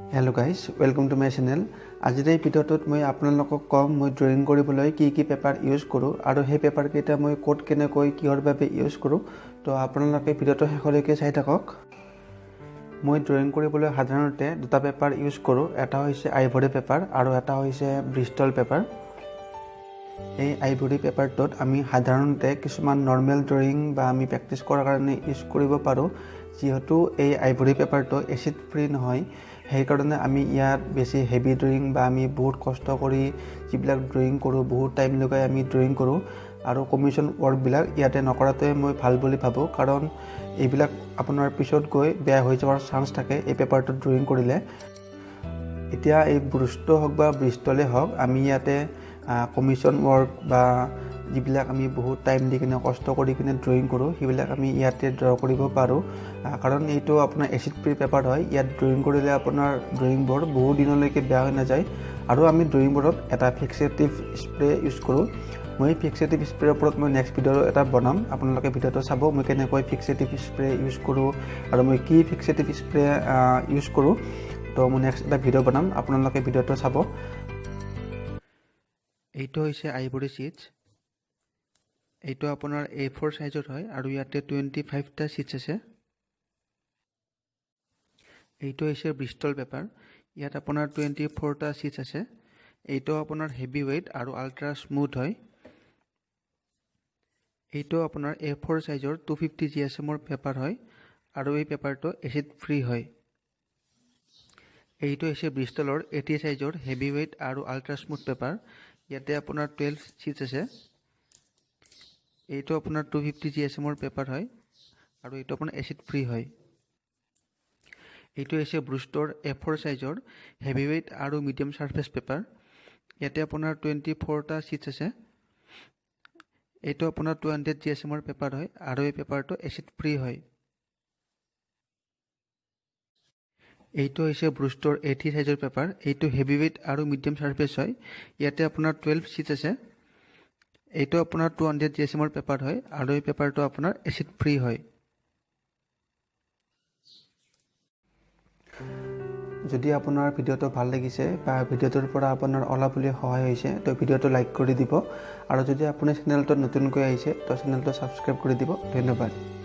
Hello guys, welcome to my channel. আজিৰ এই ভিডিঅ'টোত মই আপোনালোকক কম মই ড্ৰয়িং কৰিবলৈ কি পেপাৰ ইউজ কৰোঁ আৰু সেই পেপাৰ কেইটা মই ক'ত কেনেকৈ কিহৰ বাবে ইউজ কৰোঁ। তো আপোনালোকে ভিডিঅ'টো শেষলৈকে চাই থাকক। মই ড্ৰয়িং কৰিবলৈ সাধাৰণতে দুটা পেপাৰ ইউজ কৰোঁ। এটা হৈছে আইভৰি পেপাৰ আৰু এটা হৈছে ব্ৰিষ্টল পেপাৰ। এই আইভৰি পেপাৰটোত আমি সাধাৰণতে কিছুমান নৰ্মেল ড্ৰয়িং বা আমি প্ৰেক্টিছ কৰাৰ কাৰণে ইউজ কৰিব পাৰোঁ। যেহেতু এই আইভৰি পেপাৰটো এচিড ফ্ৰী নহয়, সেইকাৰণে আমি ইয়াত বেছি হেভি ড্ৰয়িং বা আমি বহুত কষ্ট কৰি যিবিলাক ড্ৰয়িং কৰোঁ, বহুত টাইম লগাই আমি ড্ৰয়িং কৰোঁ আৰু কমিশ্যন ৱৰ্কবিলাক ইয়াতে নকৰাটোৱে মই ভাল বুলি ভাবোঁ। কাৰণ এইবিলাক আপোনাৰ পিছত গৈ বেয়া হৈ যোৱাৰ চান্স থাকে এই পেপাৰটোত ড্ৰয়িং কৰিলে। এতিয়া এই ব্ৰুষ্টে হওক বা ব্ৰিষ্টলে হওক, আমি ইয়াতে কমিশ্যন ৱৰ্ক বা যিবিলাক আমি বহুত টাইম দি কিনে কষ্ট কৰি কিনে ড্ৰয়িং কৰোঁ, সেইবিলাক আমি ইয়াতে ড্ৰ কৰিব পাৰোঁ। কাৰণ এইটো আপোনাৰ এচিড ফ্ৰী পেপাৰ হয়। ইয়াত ড্ৰয়িং কৰিলে আপোনাৰ ড্ৰয়িংবোৰ বহু দিনলৈকে বেয়া হৈ নাযায়। আৰু আমি ড্ৰয়িংবোৰত এটা ফিক্সেটিভ স্প্ৰে ইউজ কৰোঁ। মই ফিক্সেটিভ স্প্ৰেৰ ওপৰত মই নেক্সট ভিডিঅ' এটা বনাম, আপোনালোকে ভিডিঅ'টো চাব মই কেনেকৈ ফিক্সেটিভ স্প্ৰে ইউজ কৰোঁ আৰু মই কি ফিক্সেটিভ স্প্ৰে ইউজ কৰোঁ। তো মই নেক্সট এটা ভিডিঅ' বনাম, আপোনালোকে ভিডিঅ'টো চাব। এইটো হৈছে আইভৰি ছিটছ। এইটো আপোনাৰ A4 সাইজৰ হয় আৰু ইয়াতে 25টা ছিটছ আছে। এইটো হৈছে ব্ৰিষ্টল পেপাৰ। ইয়াত আপোনাৰ 24টা ছিটছ আছে। এইটো আপোনাৰ হেভি ৱেইট আৰু আল্ট্ৰা স্মুথ হয়। এইটো আপোনাৰ A4 সাইজৰ 250 GSM পেপাৰ হয় আৰু এই পেপাৰটো এচিড ফ্ৰী হয়। এইটো হৈছে ব্ৰিষ্টলৰ 80 সাইজৰ হেভি ৱেইট আৰু আল্ট্ৰা স্মুথ পেপাৰ। ইয়াতে আপোনাৰ 12 ছিটছ আছে। এইটো আপোনাৰ 250 GSM পেপাৰ হয় আৰু এইটো আপোনাৰ এচিড ফ্ৰী হয়। এইটো হৈছে ব্ৰুষ্টৰ A4 সাইজৰ হেভি ৱেইট আৰু মিডিয়াম সাৰফেস পেপাৰ। ইয়াতে আপোনাৰ 24টা ছিটছ আছে। এইটো আপোনাৰ 200 GSM পেপাৰ হয় আৰু এই পেপাৰটো এচিড ফ্ৰী হয়। এইটো হৈছে ব্ৰুষ্টৰ 80 সাইজৰ পেপাৰ। এইটো হেভি ৱেইট আৰু মিডিয়াম সাৰফেস হয়। ইয়াতে আপোনাৰ 12 ছিটছ আছে। এইটো আপোনাৰ 200 GSM পেপাৰ হয় আৰু এই পেপাৰটো আপোনাৰ এচিড ফ্ৰী হয়। যদি আপোনাৰ ভিডিঅ'টো ভাল লাগিছে বা ভিডিঅ'টোৰ পৰা আপোনাৰ অলপ হ'লেও সহায় হৈছে, তো ভিডিঅ'টো লাইক কৰি দিব আৰু যদি আপুনি চেনেলটোত নতুনকৈ আহিছে তো চেনেলটো ছাবস্ক্ৰাইব কৰি দিব। ধন্যবাদ।